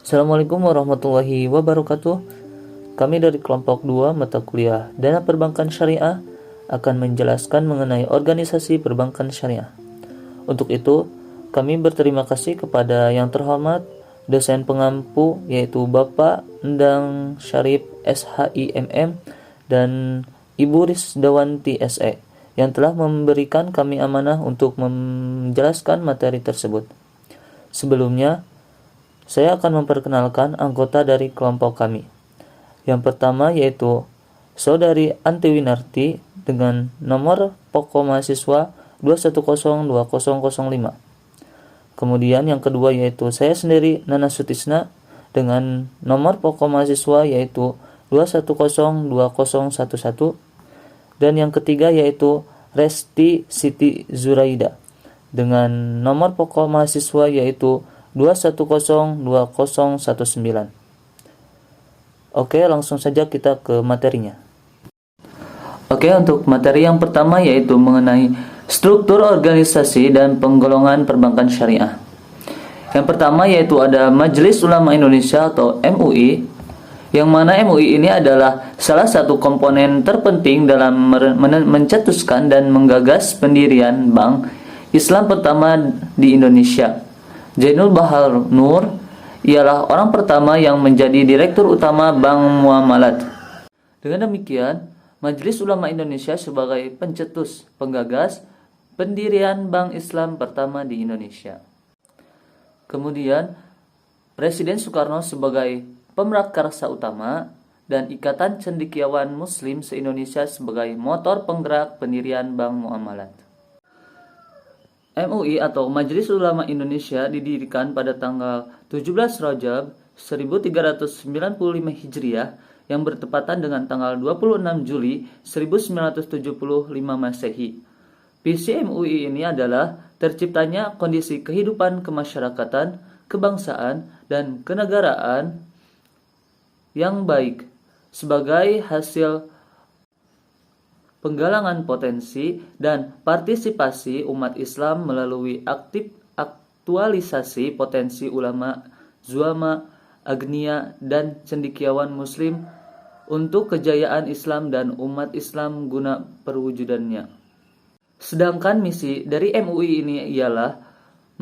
Assalamualaikum warahmatullahi wabarakatuh. Kami dari kelompok 2 mata kuliah Dana Perbankan Syariah akan menjelaskan mengenai organisasi perbankan syariah. Untuk itu, kami berterima kasih kepada yang terhormat dosen pengampu yaitu Bapak Endang Syarif SHIMM dan Ibu Risdawanti SE yang telah memberikan kami amanah untuk menjelaskan materi tersebut. Sebelumnya, saya akan memperkenalkan anggota dari kelompok kami. Yang pertama yaitu Saudari Antiwinarti dengan nomor pokok mahasiswa 2102005. Kemudian yang kedua yaitu saya sendiri Nana Sutisna dengan nomor pokok mahasiswa yaitu 2102011. Dan yang ketiga yaitu Resti Siti Zuraida dengan nomor pokok mahasiswa yaitu 2102019. Oke, langsung saja kita ke materinya. Oke, untuk materi yang pertama yaitu mengenai struktur organisasi dan penggolongan perbankan syariah. Yang pertama yaitu ada Majelis Ulama Indonesia atau MUI, yang mana MUI ini adalah salah satu komponen terpenting dalam mencetuskan dan menggagas pendirian Bank Islam pertama di Indonesia. Zainul Bahar Nur ialah orang pertama yang menjadi Direktur Utama Bank Muamalat. Dengan demikian, Majelis Ulama Indonesia sebagai pencetus, penggagas, pendirian Bank Islam pertama di Indonesia. Kemudian, Presiden Soekarno sebagai pemrakarsa utama dan Ikatan Cendekiawan Muslim se-Indonesia sebagai motor penggerak pendirian Bank Muamalat. MUI atau Majelis Ulama Indonesia didirikan pada tanggal 17 Rajab 1395 Hijriah yang bertepatan dengan tanggal 26 Juli 1975 Masehi. Visi MUI ini adalah terciptanya kondisi kehidupan kemasyarakatan, kebangsaan, dan kenegaraan yang baik sebagai hasil penggalangan potensi dan partisipasi umat Islam melalui aktualisasi potensi ulama, zuama, agnia, dan cendekiawan muslim untuk kejayaan Islam dan umat Islam guna perwujudannya. Sedangkan misi dari MUI ini ialah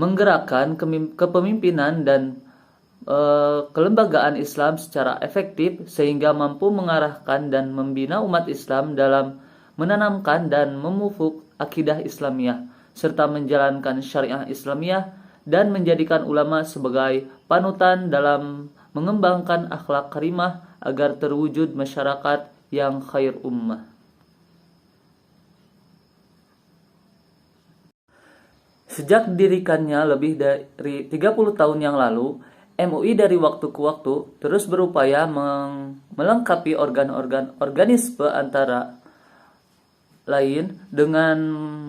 menggerakkan kepemimpinan dan kelembagaan Islam secara efektif sehingga mampu mengarahkan dan membina umat Islam dalam menanamkan dan memupuk akidah Islamiyah, serta menjalankan syariah Islamiyah dan menjadikan ulama sebagai panutan dalam mengembangkan akhlak karimah agar terwujud masyarakat yang khair ummah. Sejak didirikannya lebih dari 30 tahun yang lalu, MUI dari waktu ke waktu terus berupaya melengkapi organ-organ organisme antara lain dengan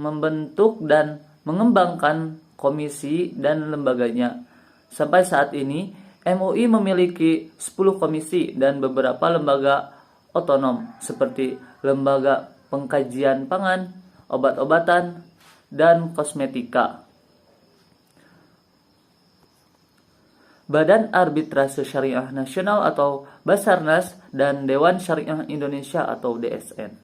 membentuk dan mengembangkan komisi dan lembaganya. Sampai saat ini, MUI memiliki 10 komisi dan beberapa lembaga otonom seperti Lembaga Pengkajian Pangan, Obat-obatan, dan Kosmetika. Badan Arbitrase Syariah Nasional atau Basarnas dan Dewan Syariah Indonesia atau DSN.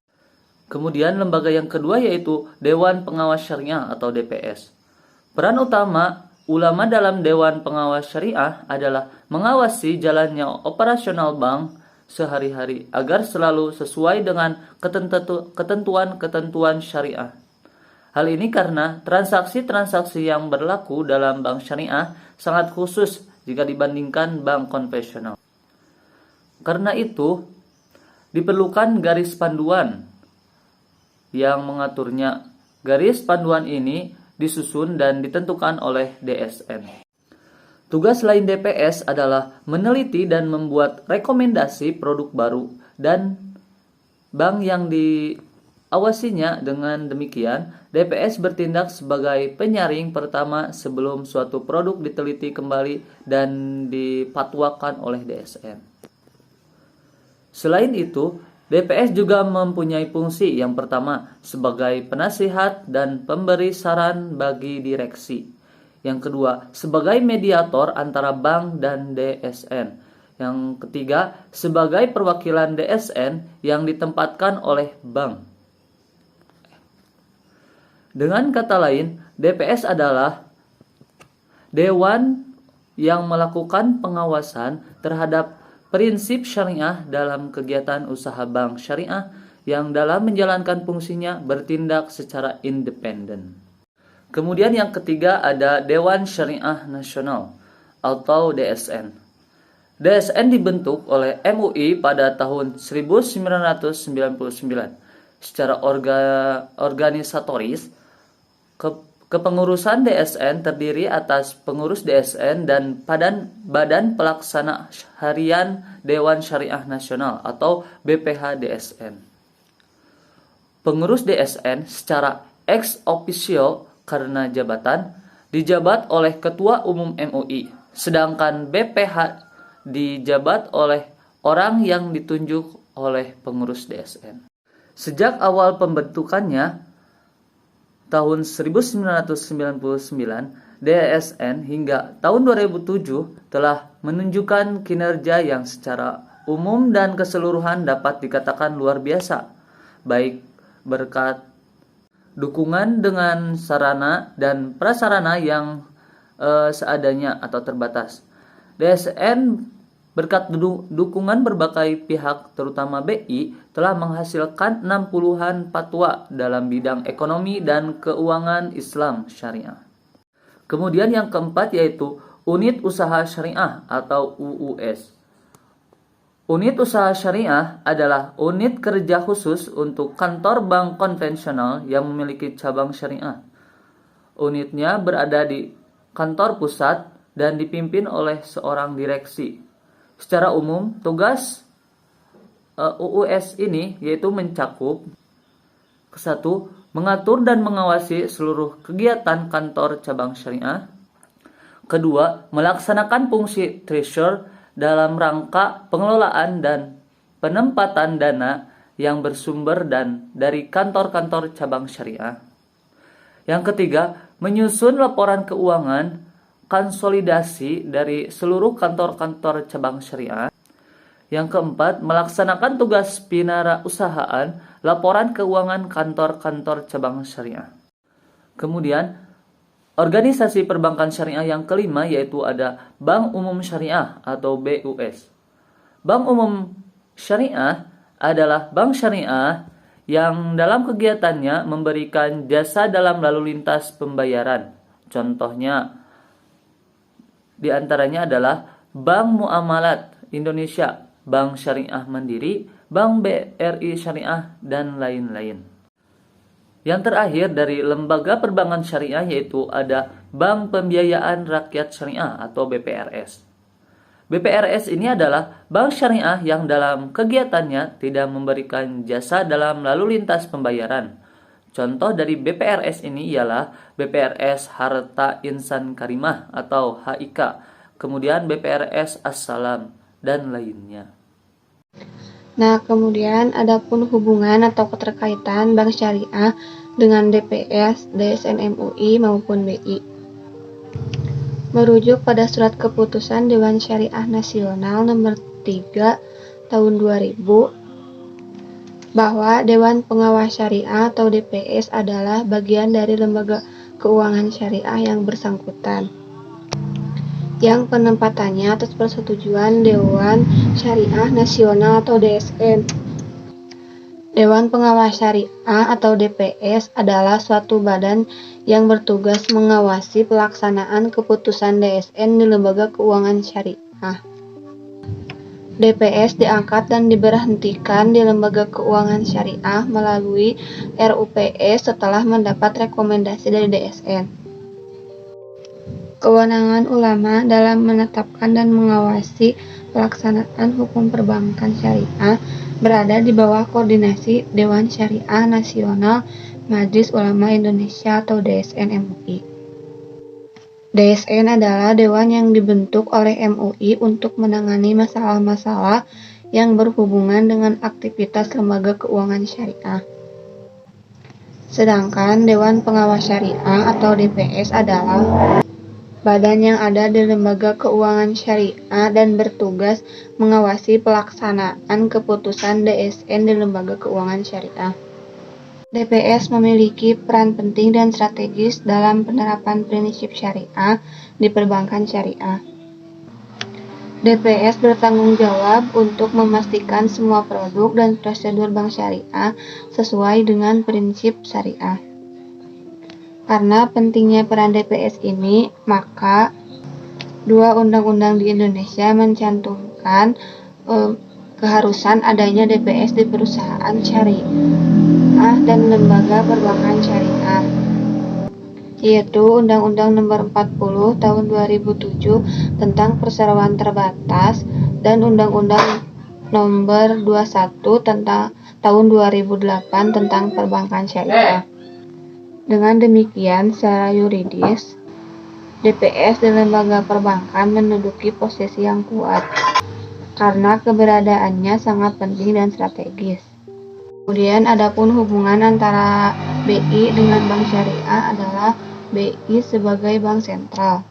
Kemudian lembaga yang kedua yaitu Dewan Pengawas Syariah atau DPS. Peran utama ulama dalam Dewan Pengawas Syariah adalah mengawasi jalannya operasional bank sehari-hari agar selalu sesuai dengan ketentuan-ketentuan syariah. Hal ini karena transaksi-transaksi yang berlaku dalam bank syariah sangat khusus jika dibandingkan bank konvensional. Karena itu, diperlukan garis panduan yang mengaturnya. Garis panduan ini disusun dan ditentukan oleh DSN. Tugas lain DPS adalah meneliti dan membuat rekomendasi produk baru dan bank yang diawasinya. Dengan demikian, DPS bertindak sebagai penyaring pertama sebelum suatu produk diteliti kembali dan dipatwakan oleh DSN. Selain itu, DPS juga mempunyai fungsi yang pertama sebagai penasihat dan pemberi saran bagi direksi. Yang kedua, sebagai mediator antara bank dan DSN. Yang ketiga, sebagai perwakilan DSN yang ditempatkan oleh bank. Dengan kata lain, DPS adalah dewan yang melakukan pengawasan terhadap prinsip syariah dalam kegiatan usaha bank syariah yang dalam menjalankan fungsinya bertindak secara independen. Kemudian yang ketiga ada Dewan Syariah Nasional atau DSN. DSN dibentuk oleh MUI pada tahun 1999. Secara organisatoris, kepengurusan DSN terdiri atas pengurus DSN dan Badan Pelaksana Harian Dewan Syariah Nasional atau BPH DSN. Pengurus DSN secara ex officio karena jabatan dijabat oleh Ketua Umum MUI, sedangkan BPH dijabat oleh orang yang ditunjuk oleh pengurus DSN. Sejak awal pembentukannya tahun 1999, DSN hingga tahun 2007 telah menunjukkan kinerja yang secara umum dan keseluruhan dapat dikatakan luar biasa, baik berkat dukungan dengan sarana dan prasarana yang seadanya atau terbatas. DSN berkat dukungan berbagai pihak terutama BI telah menghasilkan 60-an fatwa dalam bidang ekonomi dan keuangan Islam syariah. Kemudian yang keempat yaitu Unit Usaha Syariah atau UUS. Unit Usaha Syariah adalah unit kerja khusus untuk kantor bank konvensional yang memiliki cabang syariah. Unitnya berada di kantor pusat dan dipimpin oleh seorang direksi. Secara umum, tugas UUS ini yaitu mencakup kesatu, mengatur dan mengawasi seluruh kegiatan kantor cabang syariah. Kedua, melaksanakan fungsi treasurer dalam rangka pengelolaan dan penempatan dana yang bersumber dan dari kantor-kantor cabang syariah. Yang ketiga, menyusun laporan keuangan konsolidasi dari seluruh kantor-kantor cabang syariah. Yang keempat, melaksanakan tugas pinara usahaan, laporan keuangan kantor-kantor cabang syariah. Kemudian, organisasi perbankan syariah yang kelima yaitu ada Bank Umum Syariah atau BUS. Bank Umum Syariah adalah bank syariah yang dalam kegiatannya memberikan jasa dalam lalu lintas pembayaran. Contohnya, di antaranya adalah Bank Muamalat Indonesia, Bank Syariah Mandiri, Bank BRI Syariah, dan lain-lain. Yang terakhir dari lembaga perbankan syariah yaitu ada Bank Pembiayaan Rakyat Syariah atau BPRS. BPRS ini adalah bank syariah yang dalam kegiatannya tidak memberikan jasa dalam lalu lintas pembayaran. Contoh dari BPRS ini ialah BPRS Harta Insan Karimah atau HIK, kemudian BPRS As-Salam, dan lainnya. Nah, kemudian adapun hubungan atau keterkaitan bank syariah dengan DPS, DSN MUI maupun BI. Merujuk pada surat keputusan Dewan Syariah Nasional nomor 3 tahun 2000 bahwa Dewan Pengawas Syariah atau DPS adalah bagian dari lembaga keuangan syariah yang bersangkutan, yang penempatannya atas persetujuan Dewan Syariah Nasional atau DSN. Dewan Pengawas Syariah atau DPS adalah suatu badan yang bertugas mengawasi pelaksanaan keputusan DSN di lembaga keuangan syariah. DPS diangkat dan diberhentikan di lembaga keuangan syariah melalui RUPS setelah mendapat rekomendasi dari DSN. Kewenangan ulama dalam menetapkan dan mengawasi pelaksanaan hukum perbankan syariah berada di bawah koordinasi Dewan Syariah Nasional Majelis Ulama Indonesia atau DSN MUI. DSN adalah dewan yang dibentuk oleh MUI untuk menangani masalah-masalah yang berhubungan dengan aktivitas lembaga keuangan syariah. Sedangkan Dewan Pengawas Syariah atau DPS adalah badan yang ada di lembaga keuangan syariah dan bertugas mengawasi pelaksanaan keputusan DSN di lembaga keuangan syariah. DPS memiliki peran penting dan strategis dalam penerapan prinsip syariah di perbankan syariah. DPS bertanggung jawab untuk memastikan semua produk dan prosedur bank syariah sesuai dengan prinsip syariah. Karena pentingnya peran DPS ini, maka dua undang-undang di Indonesia mencantumkan keharusan adanya DPS di perusahaan syariah dan lembaga perbankan syariah, yaitu Undang-Undang Nomor 40 Tahun 2007 tentang perseroan terbatas dan Undang-Undang Nomor 21 tentang Tahun 2008 tentang perbankan syariah. Dengan demikian, secara yuridis, DPS di lembaga perbankan menduduki posisi yang kuat karena keberadaannya sangat penting dan strategis. Kemudian adapun hubungan antara BI dengan bank syariah adalah BI sebagai bank sentral.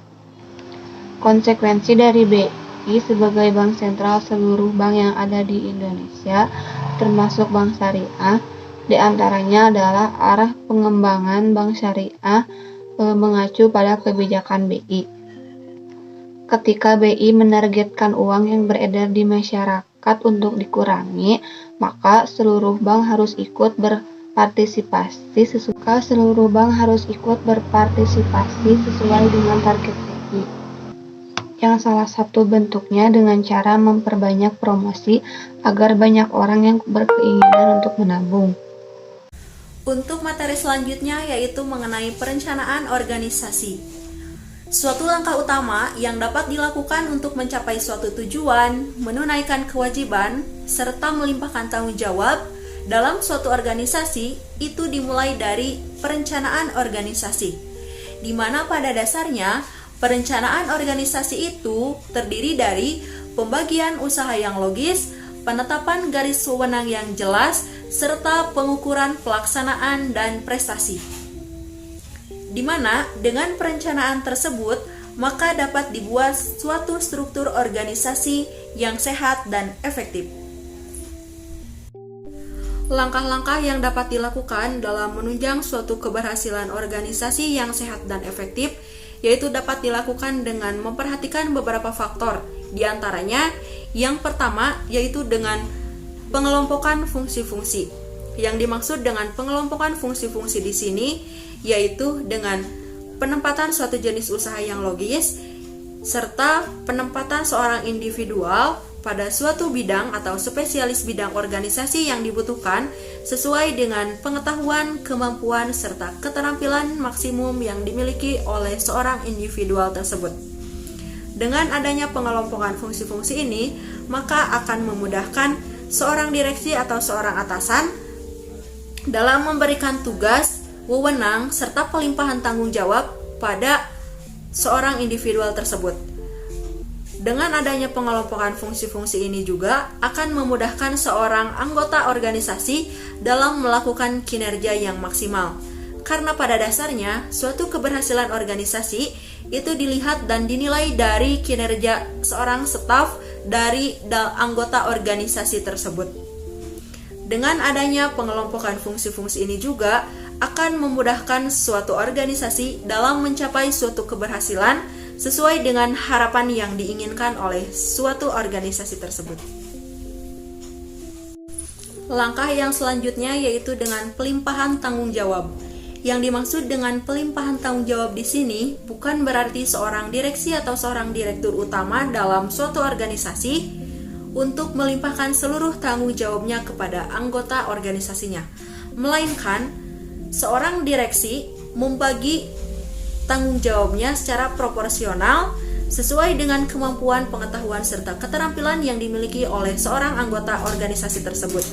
Konsekuensi dari BI sebagai bank sentral seluruh bank yang ada di Indonesia, termasuk bank syariah, di antaranya adalah arah pengembangan bank syariah mengacu pada kebijakan BI. Ketika BI menargetkan uang yang beredar di masyarakat untuk dikurangi, maka seluruh bank harus ikut berpartisipasi sesuai dengan target BI. Yang salah satu bentuknya dengan cara memperbanyak promosi agar banyak orang yang berkeinginan untuk menabung. Untuk materi selanjutnya yaitu mengenai perencanaan organisasi. Suatu langkah utama yang dapat dilakukan untuk mencapai suatu tujuan, menunaikan kewajiban, serta melimpahkan tanggung jawab dalam suatu organisasi itu dimulai dari perencanaan organisasi, di mana pada dasarnya perencanaan organisasi itu terdiri dari pembagian usaha yang logis, penetapan garis wewenang yang jelas, serta pengukuran pelaksanaan dan prestasi. Di mana dengan perencanaan tersebut, maka dapat dibuat suatu struktur organisasi yang sehat dan efektif. Langkah-langkah yang dapat dilakukan dalam menunjang suatu keberhasilan organisasi yang sehat dan efektif, yaitu dapat dilakukan dengan memperhatikan beberapa faktor. Di antaranya, yang pertama yaitu dengan pengelompokan fungsi-fungsi. Yang dimaksud dengan pengelompokan fungsi-fungsi di sini yaitu dengan penempatan suatu jenis usaha yang logis serta penempatan seorang individual pada suatu bidang atau spesialis bidang organisasi yang dibutuhkan sesuai dengan pengetahuan, kemampuan, serta keterampilan maksimum yang dimiliki oleh seorang individual tersebut. Dengan adanya pengelompokan fungsi-fungsi ini, maka akan memudahkan seorang direksi atau seorang atasan dalam memberikan tugas, wewenang, serta pelimpahan tanggung jawab pada seorang individual tersebut. Dengan adanya pengelompokan fungsi-fungsi ini juga akan memudahkan seorang anggota organisasi dalam melakukan kinerja yang maksimal. Karena pada dasarnya, suatu keberhasilan organisasi itu dilihat dan dinilai dari kinerja seorang staf dari anggota organisasi tersebut. Dengan adanya pengelompokan fungsi-fungsi ini juga akan memudahkan suatu organisasi dalam mencapai suatu keberhasilan sesuai dengan harapan yang diinginkan oleh suatu organisasi tersebut. Langkah yang selanjutnya yaitu dengan pelimpahan tanggung jawab. Yang dimaksud dengan pelimpahan tanggung jawab di sini bukan berarti seorang direksi atau seorang direktur utama dalam suatu organisasi untuk melimpahkan seluruh tanggung jawabnya kepada anggota organisasinya, melainkan seorang direksi membagi tanggung jawabnya secara proporsional sesuai dengan kemampuan, pengetahuan, serta keterampilan yang dimiliki oleh seorang anggota organisasi tersebut.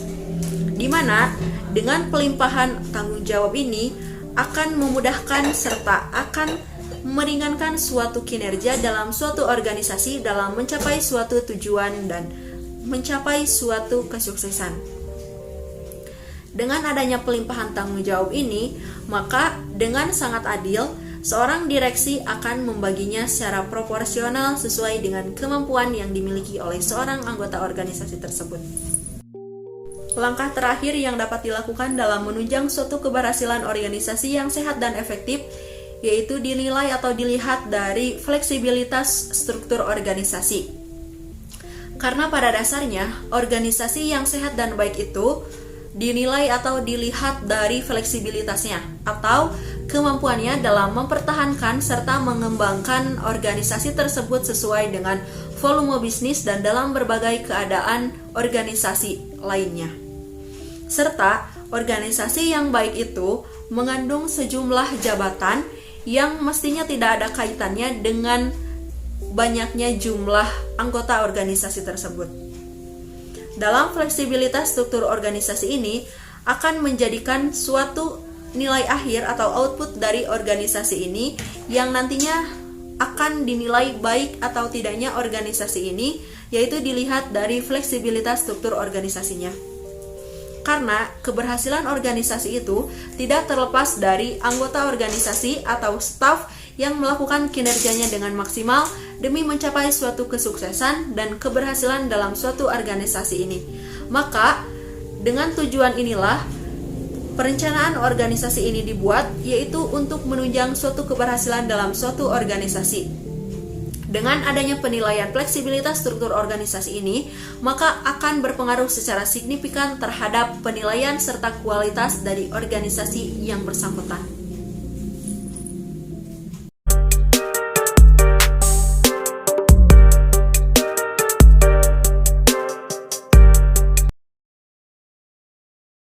Di mana dengan pelimpahan tanggung jawab ini akan memudahkan serta akan meringankan suatu kinerja dalam suatu organisasi dalam mencapai suatu tujuan dan mencapai suatu kesuksesan. Dengan adanya pelimpahan tanggung jawab ini, maka dengan sangat adil seorang direksi akan membaginya secara proporsional sesuai dengan kemampuan yang dimiliki oleh seorang anggota organisasi tersebut. Langkah terakhir yang dapat dilakukan dalam menunjang suatu keberhasilan organisasi yang sehat dan efektif yaitu dinilai atau dilihat dari fleksibilitas struktur organisasi. Karena pada dasarnya, organisasi yang sehat dan baik itu dinilai atau dilihat dari fleksibilitasnya atau kemampuannya dalam mempertahankan serta mengembangkan organisasi tersebut sesuai dengan volume bisnis dan dalam berbagai keadaan organisasi lainnya. Serta organisasi yang baik itu mengandung sejumlah jabatan yang mestinya tidak ada kaitannya dengan banyaknya jumlah anggota organisasi tersebut. Dalam fleksibilitas struktur organisasi ini akan menjadikan suatu nilai akhir atau output dari organisasi ini yang nantinya akan dinilai baik atau tidaknya organisasi ini, yaitu dilihat dari fleksibilitas struktur organisasinya. Karena keberhasilan organisasi itu tidak terlepas dari anggota organisasi atau staf yang melakukan kinerjanya dengan maksimal demi mencapai suatu kesuksesan dan keberhasilan dalam suatu organisasi ini. Maka, dengan tujuan inilah perencanaan organisasi ini dibuat, yaitu untuk menunjang suatu keberhasilan dalam suatu organisasi. Dengan adanya penilaian fleksibilitas struktur organisasi ini, maka akan berpengaruh secara signifikan terhadap penilaian serta kualitas dari organisasi yang bersangkutan.